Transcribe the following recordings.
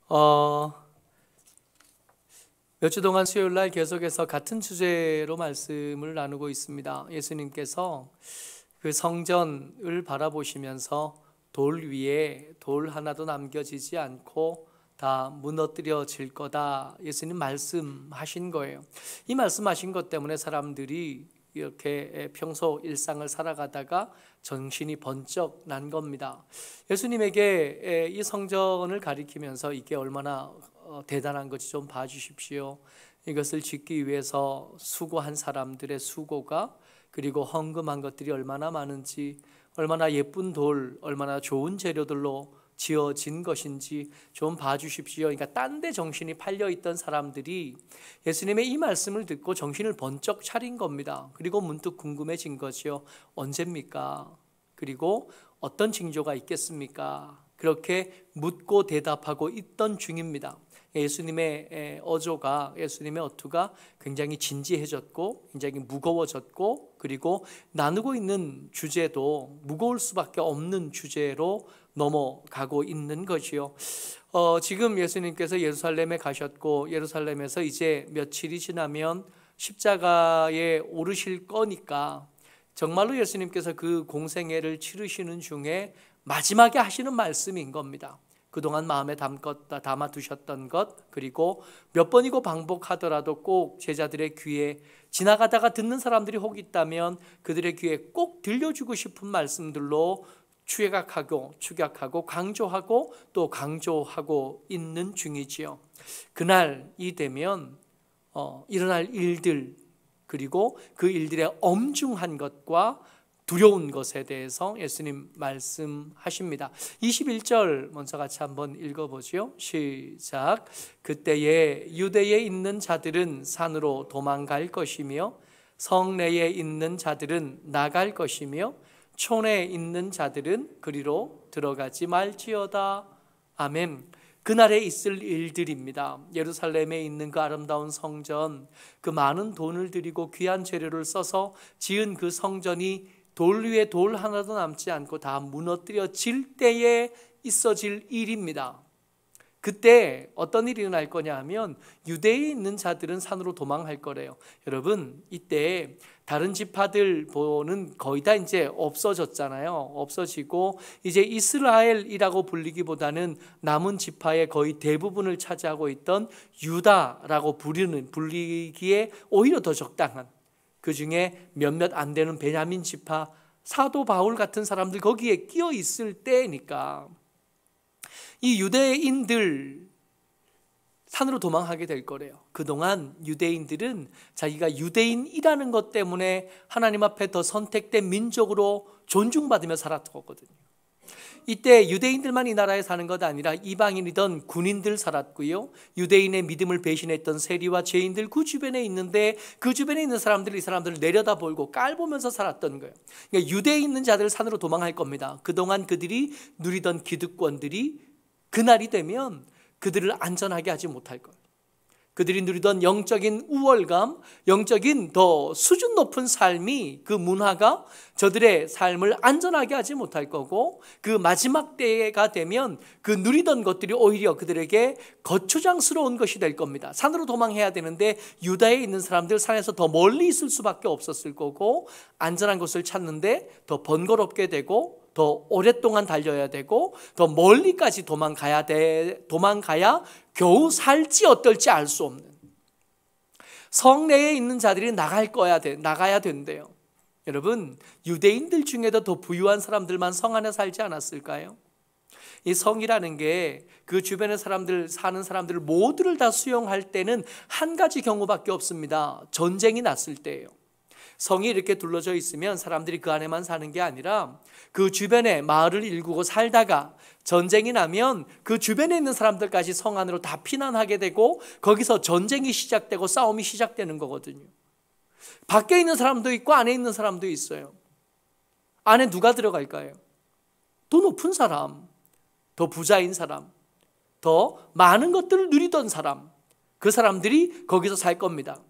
몇 주 동안 수요일 날 계속해서 같은 주제로 말씀을 나누고 있습니다. 예수님께서 그 성전을 바라보시면서 돌 위에 돌 하나도 남겨지지 않고 다 무너뜨려질 거다. 예수님 말씀하신 거예요. 이 말씀하신 것 때문에 사람들이 이렇게 평소 일상을 살아가다가 정신이 번쩍 난 겁니다. 예수님에게 이 성전을 가리키면서 이게 얼마나 대단한 것이 좀 봐주십시오. 이것을 짓기 위해서 수고한 사람들의 수고가, 그리고 헌금한 것들이 얼마나 많은지, 얼마나 예쁜 돌, 얼마나 좋은 재료들로 지어진 것인지 좀 봐주십시오. 그러니까 딴 데 정신이 팔려있던 사람들이 예수님의 이 말씀을 듣고 정신을 번쩍 차린 겁니다. 그리고 문득 궁금해진 거죠. 언제입니까? 그리고 어떤 징조가 있겠습니까? 그렇게 묻고 대답하고 있던 중입니다. 예수님의 어조가, 예수님의 어투가 굉장히 진지해졌고 굉장히 무거워졌고, 그리고 나누고 있는 주제도 무거울 수밖에 없는 주제로 넘어가고 있는 것이요. 지금 예수님께서 예루살렘에 가셨고, 예루살렘에서 이제 며칠이 지나면 십자가에 오르실 거니까 정말로 예수님께서 그 공생애를 치르시는 중에 마지막에 하시는 말씀인 겁니다. 그동안 마음에 담아두셨던 것, 그리고 몇 번이고 반복하더라도 꼭 제자들의 귀에, 지나가다가 듣는 사람들이 혹 있다면 그들의 귀에 꼭 들려주고 싶은 말씀들로 추격하고 강조하고 또 강조하고 있는 중이지요. 그날이 되면 일어날 일들, 그리고 그 일들의 엄중한 것과 두려운 것에 대해서 예수님 말씀하십니다. 21절 먼저 같이 한번 읽어보죠. 시작. 그때에 유대에 있는 자들은 산으로 도망갈 것이며 성내에 있는 자들은 나갈 것이며 촌에 있는 자들은 그리로 들어가지 말지어다. 아멘. 그날에 있을 일들입니다. 예루살렘에 있는 그 아름다운 성전, 그 많은 돈을 들이고 귀한 재료를 써서 지은 그 성전이 돌 위에 돌 하나도 남지 않고 다 무너뜨려질 때에 있어질 일입니다. 그때 어떤 일이 일어날 거냐 하면 유대에 있는 자들은 산으로 도망할 거래요. 여러분, 이때 다른 지파들보는 거의 다 이제 없어졌잖아요. 없어지고 이제 이스라엘이라고 불리기보다는 남은 지파의 거의 대부분을 차지하고 있던 유다라고 불리기에 오히려 더 적당한, 그 중에 몇몇 안 되는 베냐민 지파, 사도 바울 같은 사람들 거기에 끼어 있을 때니까 이 유대인들 산으로 도망하게 될 거래요. 그동안 유대인들은 자기가 유대인이라는 것 때문에 하나님 앞에 더 선택된 민족으로 존중받으며 살았거든요. 이때 유대인들만 이 나라에 사는 것 아니라 이방인이던 군인들 살았고요. 유대인의 믿음을 배신했던 세리와 죄인들 그 주변에 있는데, 그 주변에 있는 사람들이 이 사람들을 내려다보고 깔보면서 살았던 거예요. 그러니까 유대에 있는 자들 산으로 도망할 겁니다. 그동안 그들이 누리던 기득권들이 그날이 되면 그들을 안전하게 하지 못할 거예요. 그들이 누리던 영적인 우월감, 영적인 더 수준 높은 삶이, 그 문화가 저들의 삶을 안전하게 하지 못할 거고, 그 마지막 때가 되면 그 누리던 것들이 오히려 그들에게 거추장스러운 것이 될 겁니다. 산으로 도망해야 되는데 유다에 있는 사람들 산에서 더 멀리 있을 수밖에 없었을 거고, 안전한 곳을 찾는데 더 번거롭게 되고 더 오랫동안 달려야 되고 더 멀리까지 도망가야 겨우 살지 어떨지 알 수 없는, 성내에 있는 자들이 나가야 된대요. 여러분, 유대인들 중에도 더 부유한 사람들만 성 안에 살지 않았을까요? 이 성이라는 게 그 주변의 사는 사람들 모두를 다 수용할 때는 한 가지 경우밖에 없습니다. 전쟁이 났을 때예요. 성이 이렇게 둘러져 있으면 사람들이 그 안에만 사는 게 아니라 그 주변에 마을을 일구고 살다가 전쟁이 나면 그 주변에 있는 사람들까지 성 안으로 다 피난하게 되고 거기서 전쟁이 시작되고 싸움이 시작되는 거거든요. 밖에 있는 사람도 있고 안에 있는 사람도 있어요. 안에 누가 들어갈까요? 더 높은 사람, 더 부자인 사람, 더 많은 것들을 누리던 사람, 그 사람들이 거기서 살 겁니다.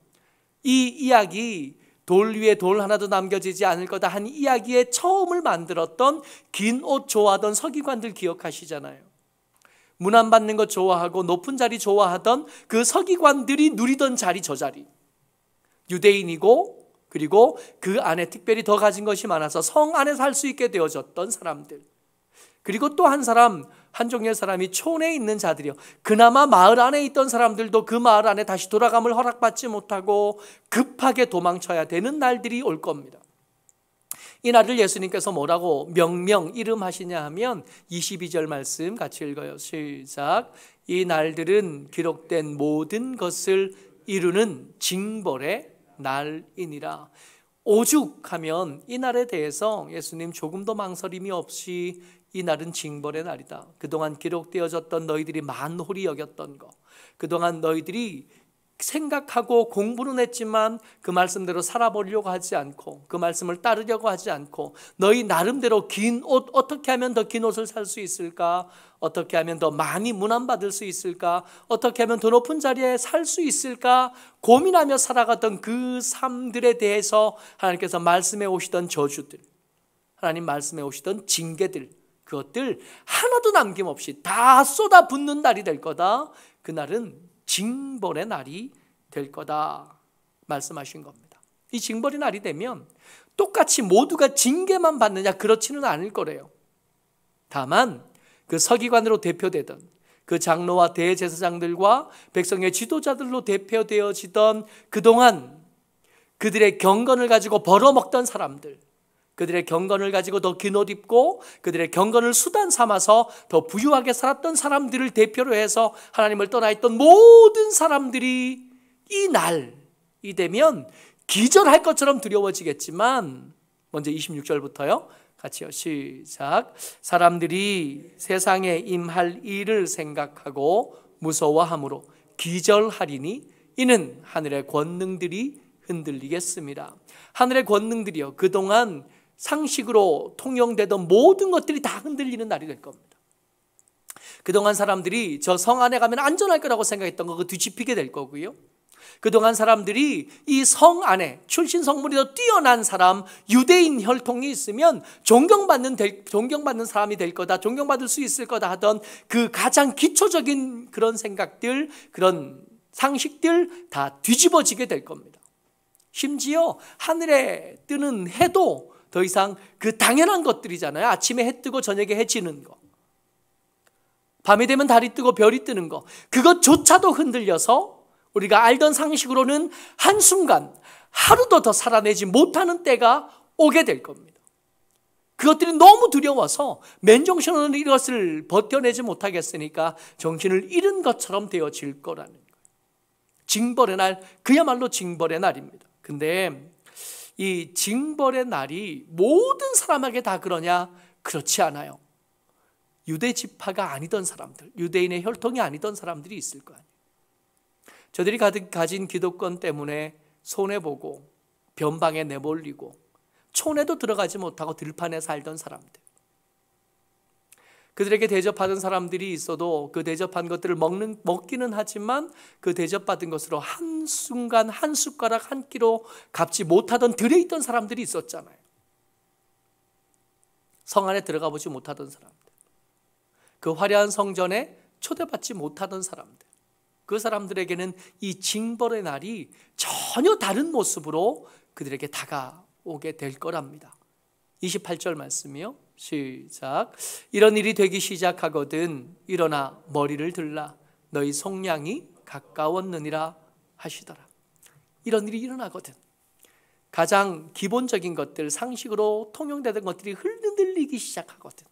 이 이야기, 돌 위에 돌 하나도 남겨지지 않을 거다 한 이야기의 처음을 만들었던 긴 옷 좋아하던 서기관들 기억하시잖아요. 문안받는 것 좋아하고 높은 자리 좋아하던 그 서기관들이 누리던 자리, 저 자리. 유대인이고 그리고 그 안에 특별히 더 가진 것이 많아서 성 안에 살 수 있게 되어졌던 사람들. 그리고 또 한 사람, 한 종류의 사람이 촌에 있는 자들이요. 그나마 마을 안에 있던 사람들도 그 마을 안에 다시 돌아감을 허락받지 못하고 급하게 도망쳐야 되는 날들이 올 겁니다. 이 날을 예수님께서 뭐라고 명명 이름하시냐 하면 22절 말씀 같이 읽어요. 시작. 이 날들은 기록된 모든 것을 이루는 징벌의 날이니라. 오죽하면 이 날에 대해서 예수님 조금도 망설임이 없이 이 날은 징벌의 날이다. 그동안 기록되어졌던 너희들이 만홀히 여겼던 것, 그동안 너희들이 생각하고 공부는 했지만 그 말씀대로 살아보려고 하지 않고 그 말씀을 따르려고 하지 않고 너희 나름대로 긴 옷, 어떻게 하면 더 긴 옷을 살 수 있을까? 어떻게 하면 더 많이 문안받을 수 있을까? 어떻게 하면 더 높은 자리에 살 수 있을까? 고민하며 살아갔던 그 삶들에 대해서 하나님께서 말씀해 오시던 저주들, 하나님 말씀해 오시던 징계들, 그것들 하나도 남김없이 다 쏟아붓는 날이 될 거다. 그날은 징벌의 날이 될 거다 말씀하신 겁니다. 이 징벌의 날이 되면 똑같이 모두가 징계만 받느냐, 그렇지는 않을 거래요. 다만 그 서기관으로 대표되던 그 장로와 대제사장들과 백성의 지도자들로 대표되어지던 그동안 그들의 경건을 가지고 벌어먹던 사람들, 그들의 경건을 가지고 더 긴 옷 입고 그들의 경건을 수단 삼아서 더 부유하게 살았던 사람들을 대표로 해서 하나님을 떠나 있던 모든 사람들이 이 날이 되면 기절할 것처럼 두려워지겠지만, 먼저 26절부터요. 같이요. 시작. 사람들이 세상에 임할 일을 생각하고 무서워함으로 기절하리니 이는 하늘의 권능들이 흔들리겠습니다. 하늘의 권능들이요, 그동안 상식으로 통용되던 모든 것들이 다 흔들리는 날이 될 겁니다. 그동안 사람들이 저 성 안에 가면 안전할 거라고 생각했던 거 그거 뒤집히게 될 거고요. 그동안 사람들이 이 성 안에 출신 성분이 더 뛰어난 사람, 유대인 혈통이 있으면 존경받는 사람이 될 거다, 존경받을 수 있을 거다 하던 그 가장 기초적인 그런 생각들, 그런 상식들 다 뒤집어지게 될 겁니다. 심지어 하늘에 뜨는 해도 더 이상 그 당연한 것들이잖아요. 아침에 해 뜨고 저녁에 해 지는 거, 밤이 되면 달이 뜨고 별이 뜨는 거, 그것조차도 흔들려서 우리가 알던 상식으로는 한순간 하루도 더 살아내지 못하는 때가 오게 될 겁니다. 그것들이 너무 두려워서 맨정신으로는 이것을 버텨내지 못하겠으니까 정신을 잃은 것처럼 되어질 거라는 거예요. 징벌의 날, 그야말로 징벌의 날입니다. 근데 이 징벌의 날이 모든 사람에게 다 그러냐? 그렇지 않아요. 유대 지파가 아니던 사람들, 유대인의 혈통이 아니던 사람들이 있을 거 아니에요. 저들이 가진 기득권 때문에 손해보고 변방에 내몰리고 촌에도 들어가지 못하고 들판에 살던 사람들, 그들에게 대접하던 사람들이 있어도 그 대접한 것들을 먹기는 하지만 그 대접받은 것으로 한순간 한 숟가락 한 끼로 갚지 못하던 들에 있던 사람들이 있었잖아요. 성 안에 들어가 보지 못하던 사람들, 그 화려한 성전에 초대받지 못하던 사람들, 그 사람들에게는 이 징벌의 날이 전혀 다른 모습으로 그들에게 다가오게 될 거랍니다. 28절 말씀이요. 시작. 이런 일이 되기 시작하거든 일어나 머리를 들라 너희 속량이 가까웠느니라 하시더라. 이런 일이 일어나거든. 가장 기본적인 것들, 상식으로 통용되던 것들이 흔들리기 시작하거든.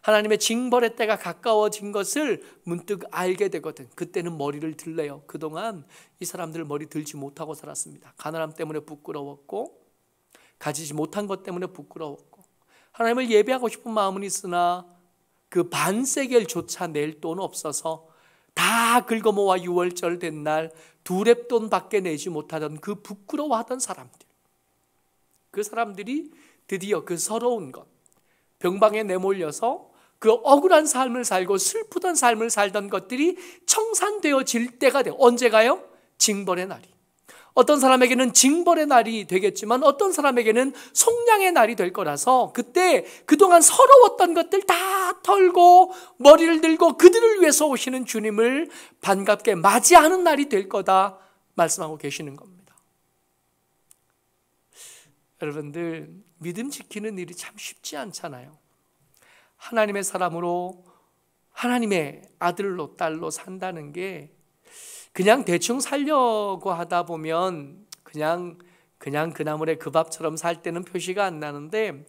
하나님의 징벌의 때가 가까워진 것을 문득 알게 되거든. 그때는 머리를 들래요. 그동안 이 사람들 머리 들지 못하고 살았습니다. 가난함 때문에 부끄러웠고, 가지지 못한 것 때문에 부끄러웠고, 하나님을 예배하고 싶은 마음은 있으나 그 반세겔조차 낼 돈 없어서 다 긁어모아 6월절 된 날 두 렙돈밖에 내지 못하던 그 부끄러워하던 사람들, 그 사람들이 드디어 그 서러운 것, 병방에 내몰려서 그 억울한 삶을 살고 슬프던 삶을 살던 것들이 청산되어질 때가 돼요. 언제가요? 징벌의 날이. 어떤 사람에게는 징벌의 날이 되겠지만 어떤 사람에게는 속량의 날이 될 거라서 그때 그동안 서러웠던 것들 다 털고 머리를 들고 그들을 위해서 오시는 주님을 반갑게 맞이하는 날이 될 거다 말씀하고 계시는 겁니다. 여러분들, 믿음 지키는 일이 참 쉽지 않잖아요. 하나님의 사람으로 하나님의 아들로 딸로 산다는 게 그냥 대충 살려고 하다 보면 그냥 그 나물의 그 밥처럼 살 때는 표시가 안 나는데,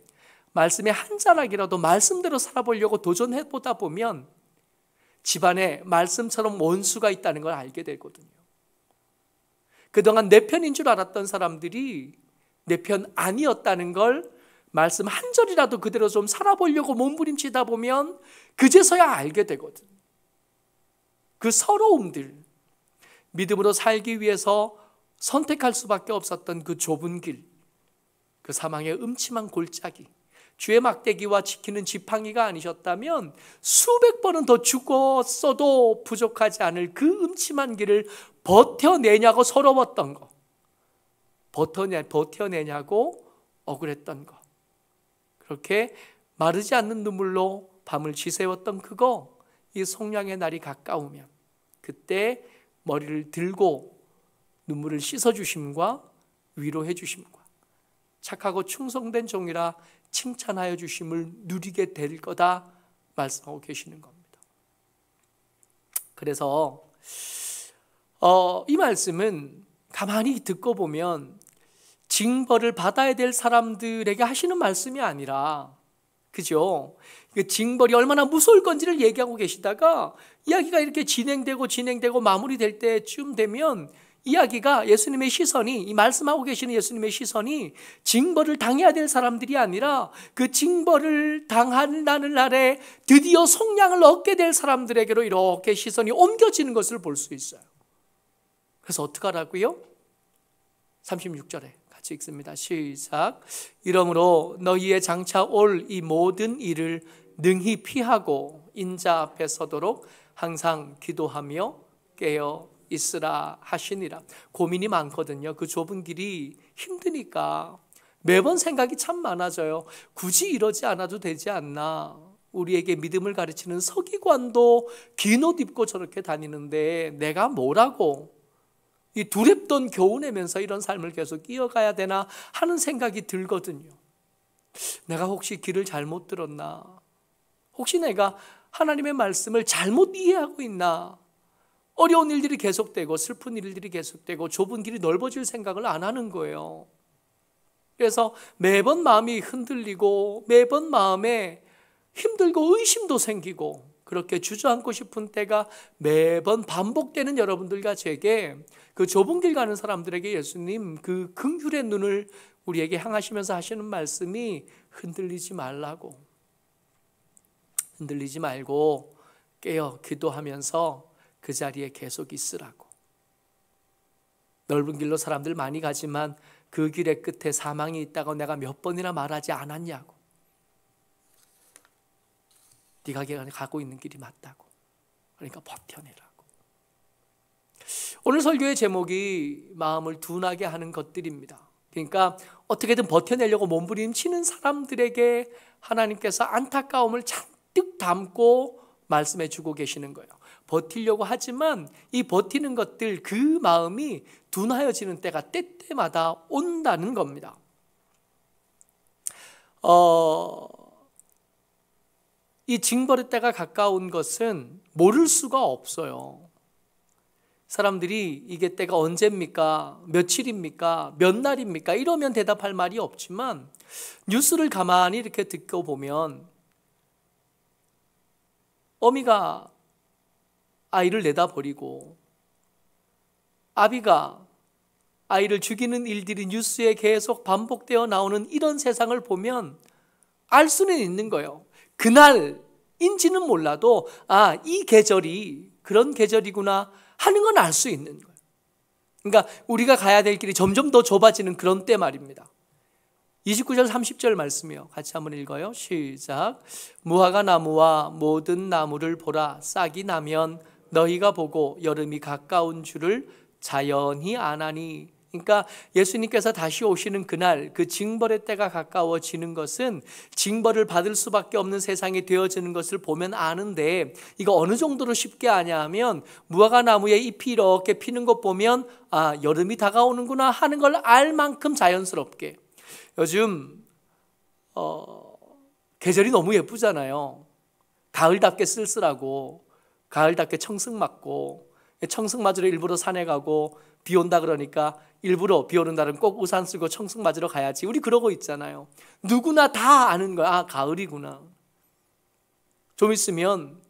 말씀의 한 자락이라도 말씀대로 살아보려고 도전해 보다 보면 집안에 말씀처럼 원수가 있다는 걸 알게 되거든요. 그동안 내 편인 줄 알았던 사람들이 내 편 아니었다는 걸 말씀 한 절이라도 그대로 좀 살아보려고 몸부림치다 보면 그제서야 알게 되거든. 그 서러움들, 믿음으로 살기 위해서 선택할 수밖에 없었던 그 좁은 길, 그 사망의 음침한 골짜기, 주의 막대기와 지키는 지팡이가 아니셨다면 수백 번은 더 죽었어도 부족하지 않을 그 음침한 길을 버텨내냐고 서러웠던 거, 버텨내냐고 억울했던 거, 그렇게 마르지 않는 눈물로 밤을 지새웠던 그거, 이 속량의 날이 가까우면 그때 머리를 들고 눈물을 씻어주심과 위로해 주심과 착하고 충성된 종이라 칭찬하여 주심을 누리게 될 거다 말씀하고 계시는 겁니다. 그래서 이 말씀은 가만히 듣고 보면 징벌을 받아야 될 사람들에게 하시는 말씀이 아니라, 그죠? 그 징벌이 얼마나 무서울 건지를 얘기하고 계시다가 이야기가 이렇게 진행되고 마무리될 때쯤 되면 이야기가 예수님의 시선이, 이 말씀하고 계시는 예수님의 시선이 징벌을 당해야 될 사람들이 아니라 그 징벌을 당하는 날에 드디어 속량을 얻게 될 사람들에게로 이렇게 시선이 옮겨지는 것을 볼 수 있어요. 그래서 어떡하라고요? 36절에 같이 읽습니다. 시작. 이러므로 너희의 장차 올 이 모든 일을 능히 피하고 인자 앞에 서도록 항상 기도하며 깨어 있으라 하시니라. 고민이 많거든요. 그 좁은 길이 힘드니까 매번 생각이 참 많아져요. 굳이 이러지 않아도 되지 않나. 우리에게 믿음을 가르치는 서기관도 긴 옷 입고 저렇게 다니는데 내가 뭐라고 이 두렵던 겨우 내면서 이런 삶을 계속 이어가야 되나 하는 생각이 들거든요. 내가 혹시 길을 잘못 들었나? 혹시 내가 하나님의 말씀을 잘못 이해하고 있나? 어려운 일들이 계속되고 슬픈 일들이 계속되고 좁은 길이 넓어질 생각을 안 하는 거예요. 그래서 매번 마음이 흔들리고 매번 마음에 힘들고 의심도 생기고 그렇게 주저앉고 싶은 때가 매번 반복되는 여러분들과 제게, 그 좁은 길 가는 사람들에게 예수님 그 긍휼의 눈을 우리에게 향하시면서 하시는 말씀이 흔들리지 말라고, 흔들리지 말고 깨어 기도하면서 그 자리에 계속 있으라고. 넓은 길로 사람들 많이 가지만 그 길의 끝에 사망이 있다고 내가 몇 번이나 말하지 않았냐고. 네가 가고 있는 길이 맞다고. 그러니까 버텨내라고. 오늘 설교의 제목이 마음을 둔하게 하는 것들입니다. 그러니까 어떻게든 버텨내려고 몸부림치는 사람들에게 하나님께서 안타까움을 잔뜩 담고 말씀해 주고 계시는 거예요. 버티려고 하지만 이 버티는 것들, 그 마음이 둔하여지는 때가 때때마다 온다는 겁니다. 이 징벌의 때가 가까운 것은 모를 수가 없어요. 사람들이 이게 때가 언제입니까? 며칠입니까? 몇 날입니까? 이러면 대답할 말이 없지만 뉴스를 가만히 이렇게 듣고 보면 어미가 아이를 내다버리고 아비가 아이를 죽이는 일들이 뉴스에 계속 반복되어 나오는 이런 세상을 보면 알 수는 있는 거예요. 그날인지는 몰라도 이 계절이 그런 계절이구나 하는 건 알 수 있는 거예요. 그러니까 우리가 가야 될 길이 점점 더 좁아지는 그런 때 말입니다. 29절 30절 말씀이요. 같이 한번 읽어요. 시작. 무화과 나무와 모든 나무를 보라. 싹이 나면 너희가 보고 여름이 가까운 줄을 자연히 아나니. 그러니까 예수님께서 다시 오시는 그날, 그 징벌의 때가 가까워지는 것은 징벌을 받을 수밖에 없는 세상이 되어지는 것을 보면 아는데, 이거 어느 정도로 쉽게 아냐 하면 무화과 나무에 잎이 이렇게 피는 것 보면 아, 여름이 다가오는구나 하는 걸 알 만큼 자연스럽게. 요즘 계절이 너무 예쁘잖아요. 가을답게 쓸쓸하고 가을답게 청승맞고, 청승맞으러 일부러 산에 가고 비 온다 그러니까 일부러 비 오는 날은 꼭 우산 쓰고 청승 맞으러 가야지. 우리 그러고 있잖아요. 누구나 다 아는 거야. 아, 가을이구나. 좀 있으면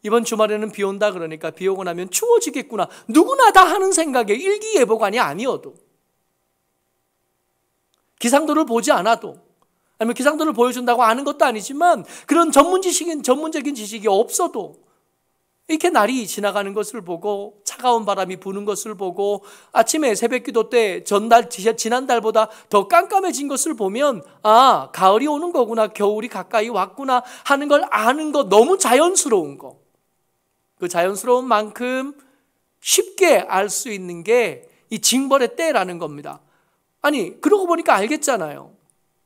이번 주말에는 비 온다 그러니까 비 오고 나면 추워지겠구나. 누구나 다 하는 생각에 일기예보관이 아니어도, 기상도를 보지 않아도, 아니면 기상도를 보여준다고 아는 것도 아니지만 그런 전문적인 지식이 없어도 이렇게 날이 지나가는 것을 보고 차가운 바람이 부는 것을 보고 아침에 새벽기도 때 지난달보다 더 깜깜해진 것을 보면 아, 가을이 오는 거구나, 겨울이 가까이 왔구나 하는 걸 아는 거, 너무 자연스러운 거. 그 자연스러운 만큼 쉽게 알 수 있는 게 이 징벌의 때라는 겁니다. 아니, 그러고 보니까 알겠잖아요.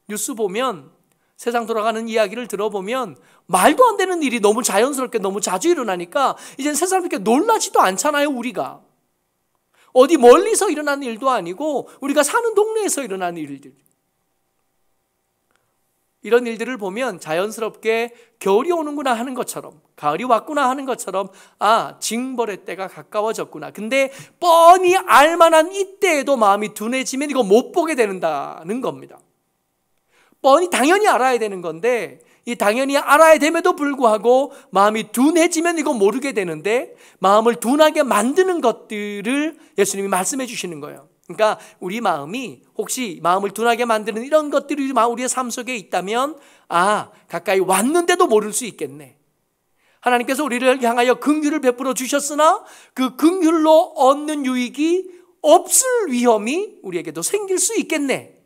뉴스 보면, 세상 돌아가는 이야기를 들어보면 말도 안 되는 일이 너무 자연스럽게 너무 자주 일어나니까 이젠 세상 그렇게 놀라지도 않잖아요. 우리가 어디 멀리서 일어나는 일도 아니고 우리가 사는 동네에서 일어나는 일들, 이런 일들을 보면 자연스럽게 겨울이 오는구나 하는 것처럼, 가을이 왔구나 하는 것처럼 아, 징벌의 때가 가까워졌구나. 근데 뻔히 알만한 이때에도 마음이 둔해지면 이거 못 보게 된다는 겁니다. 뻔히 당연히 알아야 되는 건데 이 당연히 알아야 됨에도 불구하고 마음이 둔해지면 이거 모르게 되는데, 마음을 둔하게 만드는 것들을 예수님이 말씀해 주시는 거예요. 그러니까 우리 마음이 혹시 마음을 둔하게 만드는 이런 것들이 우리의 삶 속에 있다면 아, 가까이 왔는데도 모를 수 있겠네. 하나님께서 우리를 향하여 긍휼을 베풀어 주셨으나 그 긍휼로 얻는 유익이 없을 위험이 우리에게도 생길 수 있겠네.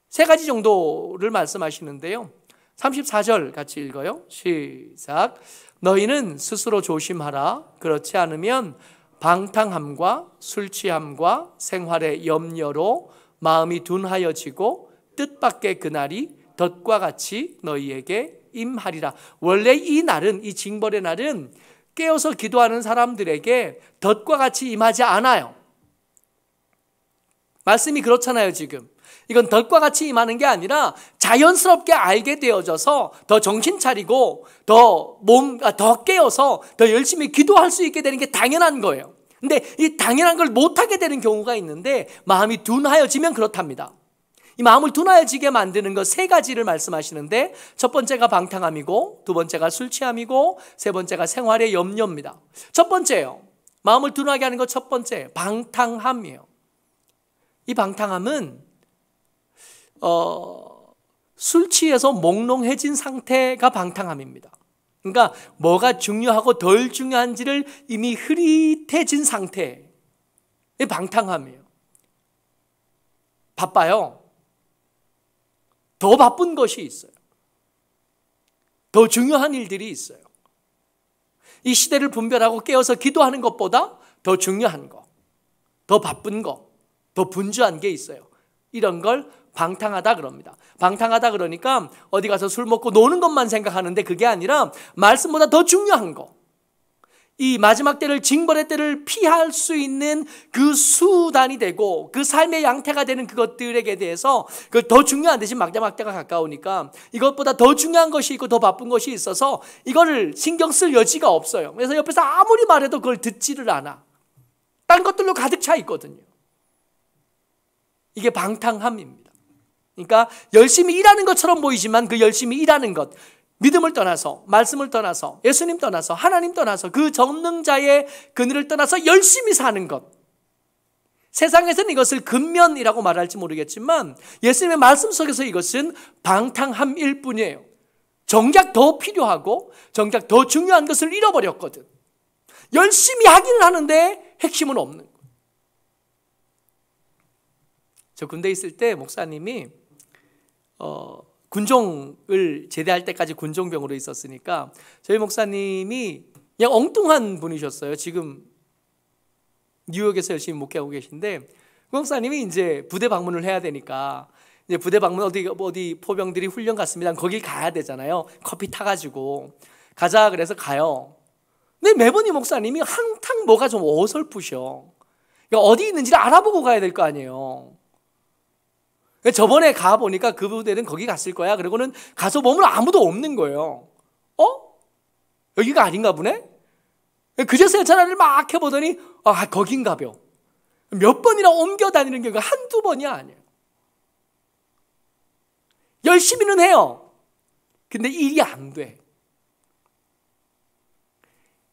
세 가지 정도를 말씀하시는데요. 34절 같이 읽어요. 시작. 너희는 스스로 조심하라. 그렇지 않으면 방탕함과 술 취함과 생활의 염려로 마음이 둔하여지고 뜻밖의 그날이 덫과 같이 너희에게 임하리라. 원래 이 날은, 이 징벌의 날은 깨어서 기도하는 사람들에게 덫과 같이 임하지 않아요. 말씀이 그렇잖아요. 지금 이건 덫과 같이 임하는 게 아니라 자연스럽게 알게 되어져서 더 정신 차리고 더 깨어서 더 열심히 기도할 수 있게 되는 게 당연한 거예요. 근데 이 당연한 걸 못하게 되는 경우가 있는데 마음이 둔하여지면 그렇답니다. 이 마음을 둔하여지게 만드는 것 세 가지를 말씀하시는데, 첫 번째가 방탕함이고, 두 번째가 술 취함이고, 세 번째가 생활의 염려입니다. 첫 번째요, 마음을 둔하게 하는 것 첫 번째 방탕함이에요. 이 방탕함은 술 취해서 몽롱해진 상태가 방탕함입니다. 그러니까 뭐가 중요하고 덜 중요한지를 이미 흐릿해진 상태의 방탕함이에요. 바빠요. 더 바쁜 것이 있어요. 더 중요한 일들이 있어요. 이 시대를 분별하고 깨어서 기도하는 것보다 더 중요한 거, 더 바쁜 거, 더 분주한 게 있어요. 이런 걸 방탕하다 그럽니다. 방탕하다 그러니까 어디 가서 술 먹고 노는 것만 생각하는데 그게 아니라 말씀보다 더 중요한 거, 이 마지막 때를, 징벌의 때를 피할 수 있는 그 수단이 되고 그 삶의 양태가 되는 그것들에게 대해서 그 더 중요한 대신 마지막 때가 가까우니까 이것보다 더 중요한 것이 있고 더 바쁜 것이 있어서 이거를 신경 쓸 여지가 없어요. 그래서 옆에서 아무리 말해도 그걸 듣지를 않아. 딴 것들로 가득 차 있거든요. 이게 방탕함입니다. 그러니까 열심히 일하는 것처럼 보이지만 그 열심히 일하는 것, 믿음을 떠나서, 말씀을 떠나서, 예수님 떠나서, 하나님 떠나서, 그 전능자의 그늘을 떠나서 열심히 사는 것, 세상에서는 이것을 근면이라고 말할지 모르겠지만 예수님의 말씀 속에서 이것은 방탕함일 뿐이에요. 정작 더 필요하고 정작 더 중요한 것을 잃어버렸거든. 열심히 하기는 하는데 핵심은 없는 거예요. 저 군대에 있을 때 목사님이 군종을 제대할 때까지 군종병으로 있었으니까 저희 목사님이 그냥 엉뚱한 분이셨어요. 지금 뉴욕에서 열심히 목회하고 계신데 목사님이 이제 부대 방문을 해야 되니까 이제 부대 방문 어디 포병들이 훈련 갔습니다. 거길 가야 되잖아요. 커피 타가지고 가자 그래서 가요. 근데 매번 이 목사님이 항상 뭐가 좀 어설프셔. 그러니까 어디 있는지를 알아보고 가야 될 거 아니에요. 저번에 가보니까 그 부대는 거기 갔을 거야. 그리고는 가서 보면 아무도 없는 거예요. 여기가 아닌가 보네? 그제서야 전화를 막 해보더니 거긴가벼. 몇 번이나 옮겨 다니는 경우가 한두 번이 아니에요. 열심히는 해요. 근데 일이 안 돼.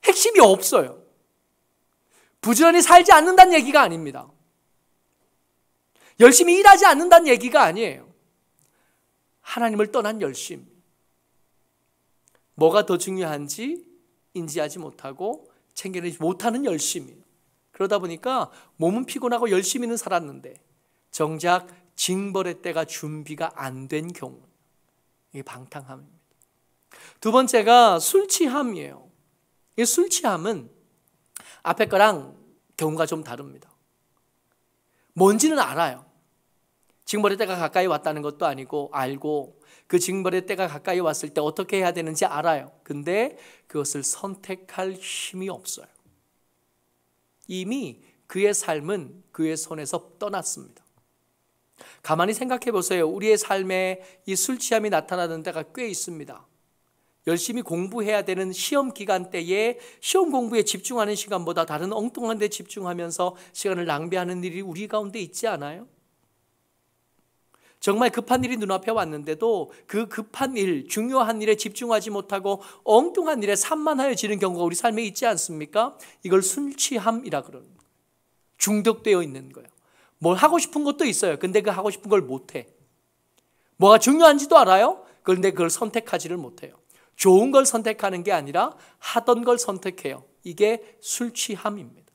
핵심이 없어요. 부지런히 살지 않는다는 얘기가 아닙니다. 열심히 일하지 않는다는 얘기가 아니에요. 하나님을 떠난 열심. 뭐가 더 중요한지 인지하지 못하고 챙겨내지 못하는 열심이에요. 그러다 보니까 몸은 피곤하고 열심히는 살았는데 정작 징벌의 때가 준비가 안 된 경우, 이게 방탕함입니다. 두 번째가 술 취함이에요. 이 술 취함은 앞에 거랑 경우가 좀 다릅니다. 뭔지는 알아요. 징벌의 때가 가까이 왔다는 것도 아니고 알고 그 징벌의 때가 가까이 왔을 때 어떻게 해야 되는지 알아요. 근데 그것을 선택할 힘이 없어요. 이미 그의 삶은 그의 손에서 떠났습니다. 가만히 생각해 보세요. 우리의 삶에 이 술 취함이 나타나는 때가 꽤 있습니다. 열심히 공부해야 되는 시험 기간 때에 시험 공부에 집중하는 시간보다 다른 엉뚱한 데 집중하면서 시간을 낭비하는 일이 우리 가운데 있지 않아요? 정말 급한 일이 눈앞에 왔는데도 그 급한 일, 중요한 일에 집중하지 못하고 엉뚱한 일에 산만하여지는 경우가 우리 삶에 있지 않습니까? 이걸 술 취함이라 그러는 거예요. 중독되어 있는 거예요. 뭘 하고 싶은 것도 있어요. 근데 그 하고 싶은 걸 못해. 뭐가 중요한지도 알아요. 그런데 그걸 선택하지를 못해요. 좋은 걸 선택하는 게 아니라 하던 걸 선택해요. 이게 술 취함입니다.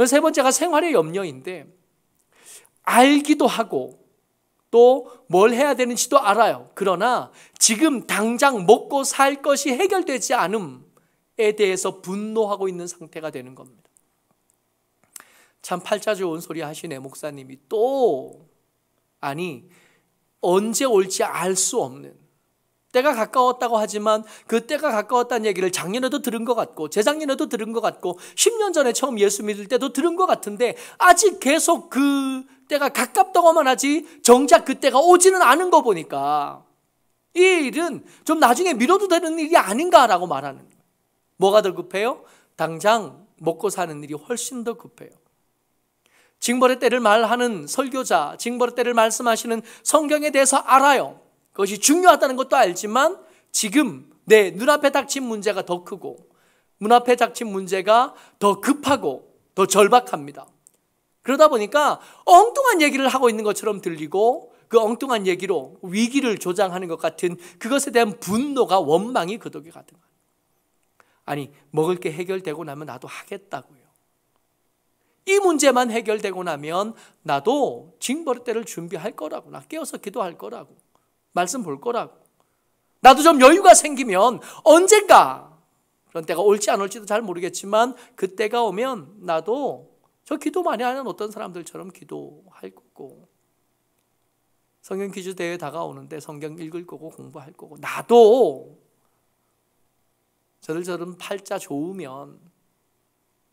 세 번째가 생활의 염려인데 알기도 하고 또 뭘 해야 되는지도 알아요. 그러나 지금 당장 먹고 살 것이 해결되지 않음에 대해서 분노하고 있는 상태가 되는 겁니다. 참 팔자 좋은 소리 하시네 목사님이. 언제 올지 알 수 없는 때가 가까웠다고 하지만 그 때가 가까웠다는 얘기를 작년에도 들은 것 같고 재작년에도 들은 것 같고 10년 전에 처음 예수 믿을 때도 들은 것 같은데 아직 계속 그 때가 가깝다고만 하지 정작 그 때가 오지는 않은 거 보니까 이 일은 좀 나중에 미뤄도 되는 일이 아닌가라고 말하는 거예요. 뭐가 더 급해요? 당장 먹고 사는 일이 훨씬 더 급해요. 징벌의 때를 말하는 설교자, 징벌의 때를 말씀하시는 성경에 대해서 알아요. 그것이 중요하다는 것도 알지만 지금 내 눈앞에 닥친 문제가 더 크고 눈앞에 닥친 문제가 더 급하고 더 절박합니다. 그러다 보니까 엉뚱한 얘기를 하고 있는 것처럼 들리고 그 엉뚱한 얘기로 위기를 조장하는 것 같은 그것에 대한 분노가 원망이 그독에 가득 합니다. 아니 먹을 게 해결되고 나면 나도 하겠다고요. 이 문제만 해결되고 나면 나도 징벌의 때를 준비할 거라고, 나 깨어서 기도할 거라고, 말씀 볼 거라고, 나도 좀 여유가 생기면 언젠가 그런 때가 올지 안 올지도 잘 모르겠지만 그때가 오면 나도 저 기도 많이 하는 어떤 사람들처럼 기도할 거고, 성경 퀴즈 대회 다가오는데 성경 읽을 거고 공부할 거고, 나도 저런 팔자 좋으면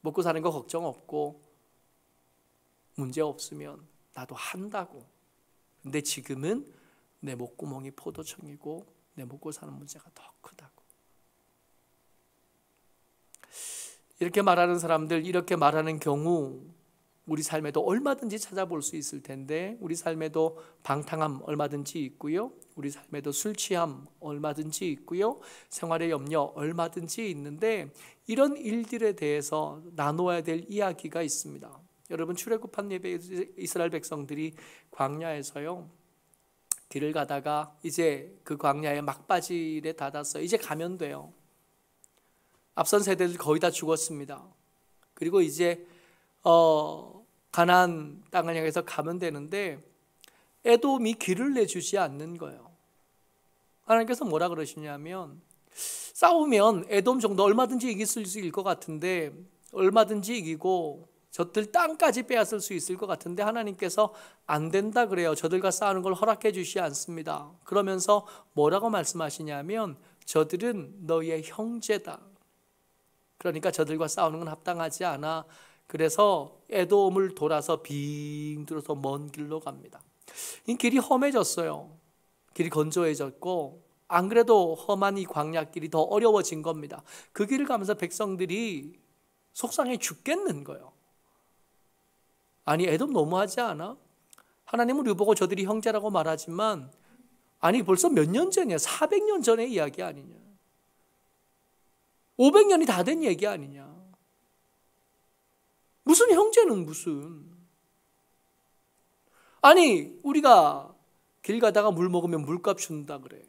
먹고 사는 거 걱정 없고 문제 없으면 나도 한다고. 근데 지금은 내 목구멍이 포도청이고 내 먹고 사는 문제가 더 크다고. 이렇게 말하는 사람들, 이렇게 말하는 경우 우리 삶에도 얼마든지 찾아볼 수 있을 텐데 우리 삶에도 방탕함 얼마든지 있고요, 우리 삶에도 술 취함 얼마든지 있고요, 생활의 염려 얼마든지 있는데 이런 일들에 대해서 나누어야 될 이야기가 있습니다. 여러분, 출애굽한 예배 이스라엘 백성들이 광야에서요 길을 가다가 이제 그 광야의 막바지에 닫았어요. 이제 가면 돼요. 앞선 세대들 거의 다 죽었습니다. 그리고 이제 가나안 땅을 향해서 가면 되는데 에돔이 길을 내주지 않는 거예요. 하나님께서 뭐라 그러시냐면, 싸우면 에돔 정도 얼마든지 이길 수 있을 것 같은데 얼마든지 이기고 저들 땅까지 빼앗을 수 있을 것 같은데 하나님께서 안 된다 그래요. 저들과 싸우는 걸 허락해 주시지 않습니다. 그러면서 뭐라고 말씀하시냐면 저들은 너희의 형제다. 그러니까 저들과 싸우는 건 합당하지 않아. 그래서 에돔을 돌아서 빙 돌아서 먼 길로 갑니다. 이 길이 험해졌어요. 길이 건조해졌고 안 그래도 험한 이 광야길이 더 어려워진 겁니다. 그 길을 가면서 백성들이 속상해 죽겠는 거예요. 아니 에돔 너무하지 않아? 하나님은 우리 보고 저들이 형제라고 말하지만 아니 벌써 몇 년 전이야. 400년 전의 이야기 아니냐. 500년이 다 된 얘기 아니냐. 무슨 형제는 무슨. 아니 우리가 길 가다가 물 먹으면 물값 준다 그래.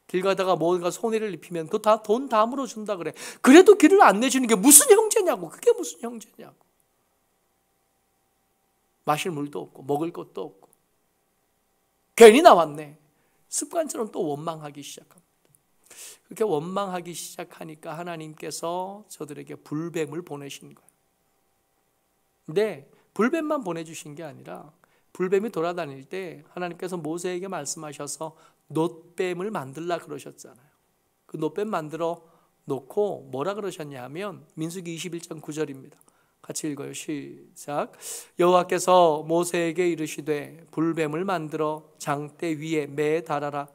길 가다가 뭔가 손해를 입히면 그거 다 돈 다 물어준다 그래. 그래도 길을 안 내주는 게 무슨 형제냐고. 그게 무슨 형제냐고. 마실 물도 없고 먹을 것도 없고 괜히 나왔네. 습관처럼 또 원망하기 시작합니다. 그렇게 원망하기 시작하니까 하나님께서 저들에게 불뱀을 보내신 거예요. 근데 불뱀만 보내주신 게 아니라 불뱀이 돌아다닐 때 하나님께서 모세에게 말씀하셔서 놋뱀을 만들라 그러셨잖아요. 그 놋뱀 만들어 놓고 뭐라 그러셨냐 하면 민수기 21장 9절입니다. 같이 읽어요. 시작. 여호와께서 모세에게 이르시되 불뱀을 만들어 장대 위에 매 달아라.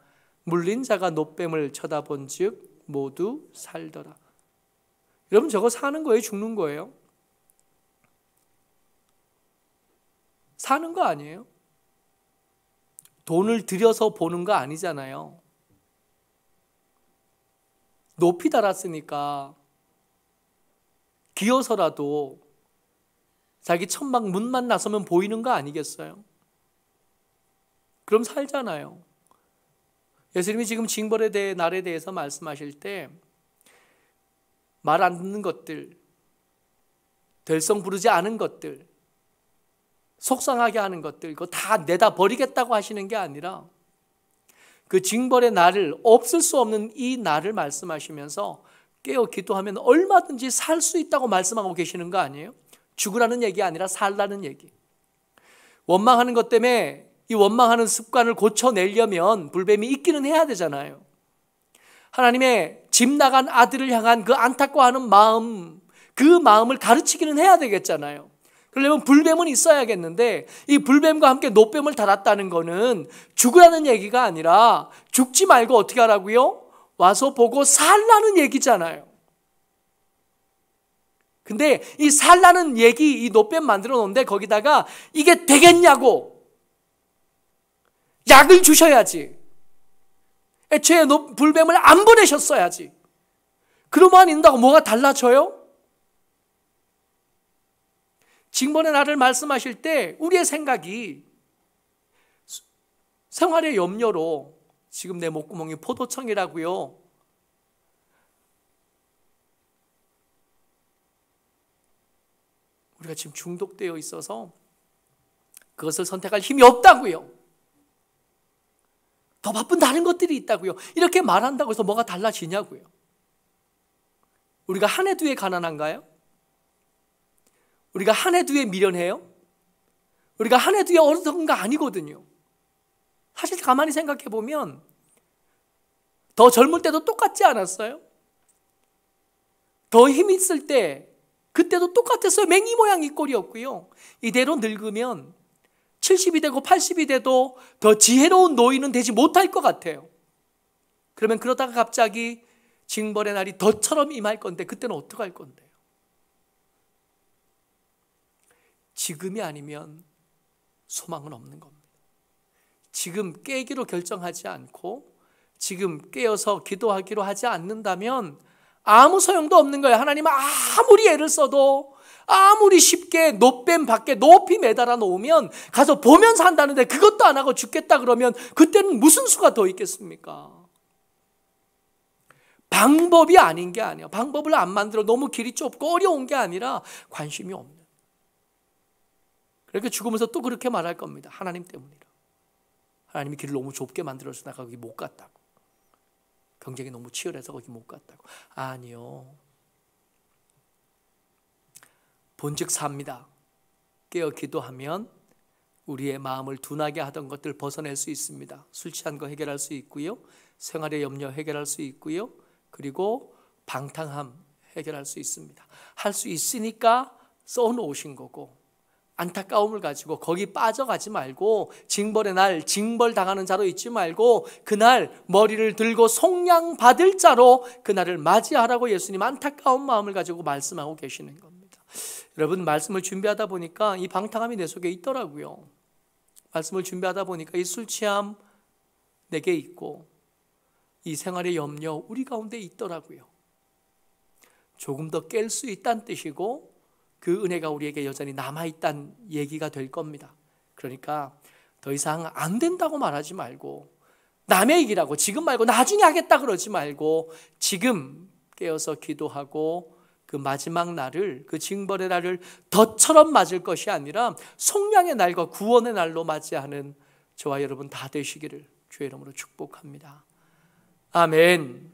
물린 자가 놋뱀을 쳐다본 즉 모두 살더라. 여러분 저거 사는 거예요? 죽는 거예요? 사는 거 아니에요? 돈을 들여서 보는 거 아니잖아요. 높이 달았으니까 기어서라도 자기 천막 문만 나서면 보이는 거 아니겠어요? 그럼 살잖아요. 예수님이 지금 징벌의 날에 대해서 말씀하실 때 말 안 듣는 것들, 될성 부르지 않은 것들, 속상하게 하는 것들, 그거 다 내다 버리겠다고 하시는 게 아니라 그 징벌의 날을, 없을 수 없는 이 날을 말씀하시면서 깨어 기도하면 얼마든지 살 수 있다고 말씀하고 계시는 거 아니에요? 죽으라는 얘기 아니라 살라는 얘기. 원망하는 것 때문에 이 원망하는 습관을 고쳐내려면 불뱀이 있기는 해야 되잖아요. 하나님의 집 나간 아들을 향한 그 안타까워하는 마음, 그 마음을 가르치기는 해야 되겠잖아요. 그러려면 불뱀은 있어야겠는데 이 불뱀과 함께 놋뱀을 달았다는 거는 죽으라는 얘기가 아니라 죽지 말고 어떻게 하라고요? 와서 보고 살라는 얘기잖아요. 근데 이 살라는 얘기, 이 놋뱀 만들어 놓은데 거기다가 이게 되겠냐고 약을 주셔야지. 애초에 불뱀을 안 보내셨어야지. 그러면 인다고 뭐가 달라져요? 징벌의 날을 말씀하실 때 우리의 생각이 생활의 염려로 지금 내 목구멍이 포도청이라고요. 우리가 지금 중독되어 있어서 그것을 선택할 힘이 없다고요. 더 바쁜 다른 것들이 있다고요. 이렇게 말한다고 해서 뭐가 달라지냐고요. 우리가 한 해 뒤에 가난한가요? 우리가 한 해 뒤에 미련해요? 우리가 한 해 뒤에 어른가 아니거든요. 사실 가만히 생각해 보면 더 젊을 때도 똑같지 않았어요? 더 힘 있을 때 그때도 똑같았어요. 맹이 모양 이 꼴이었고요. 이대로 늙으면 70이 되고 80이 돼도 더 지혜로운 노인은 되지 못할 것 같아요. 그러면 그러다가 갑자기 징벌의 날이 더처럼 임할 건데 그때는 어떻게 할 건데요? 지금이 아니면 소망은 없는 겁니다. 지금 깨기로 결정하지 않고 지금 깨어서 기도하기로 하지 않는다면 아무 소용도 없는 거예요. 하나님은 아무리 애를 써도 아무리 쉽게 놋뱀 밖에 높이 매달아 놓으면 가서 보면서 한다는데 그것도 안 하고 죽겠다 그러면 그때는 무슨 수가 더 있겠습니까? 방법이 아닌 게 아니에요. 방법을 안 만들어 너무 길이 좁고 어려운 게 아니라 관심이 없는. 그렇게 죽으면서 또 그렇게 말할 겁니다. 하나님 때문이라. 하나님이 길을 너무 좁게 만들어서 내가 거기 못 갔다고. 경쟁이 너무 치열해서 거기 못 갔다고. 아니요. 본즉 삽니다. 깨어 기도하면 우리의 마음을 둔하게 하던 것들 벗어낼 수 있습니다. 술 취한 거 해결할 수 있고요, 생활의 염려 해결할 수 있고요, 그리고 방탕함 해결할 수 있습니다. 할 수 있으니까 써놓으신 거고, 안타까움을 가지고 거기 빠져가지 말고, 징벌의 날 징벌 당하는 자로 있지 말고, 그날 머리를 들고 속량 받을 자로 그날을 맞이하라고 예수님 안타까운 마음을 가지고 말씀하고 계시는 겁니다. 여러분, 말씀을 준비하다 보니까 이 방탕함이 내 속에 있더라고요. 말씀을 준비하다 보니까 이 술 취함 내게 있고, 이 생활의 염려 우리 가운데 있더라고요. 조금 더 깰 수 있다는 뜻이고, 그 은혜가 우리에게 여전히 남아있다는 얘기가 될 겁니다. 그러니까 더 이상 안 된다고 말하지 말고, 남의 얘기라고 지금 말고 나중에 하겠다 그러지 말고, 지금 깨어서 기도하고 그 마지막 날을, 그 징벌의 날을 덫처럼 맞을 것이 아니라 속량의 날과 구원의 날로 맞이하는 저와 여러분 다 되시기를 주의 이름으로 축복합니다. 아멘.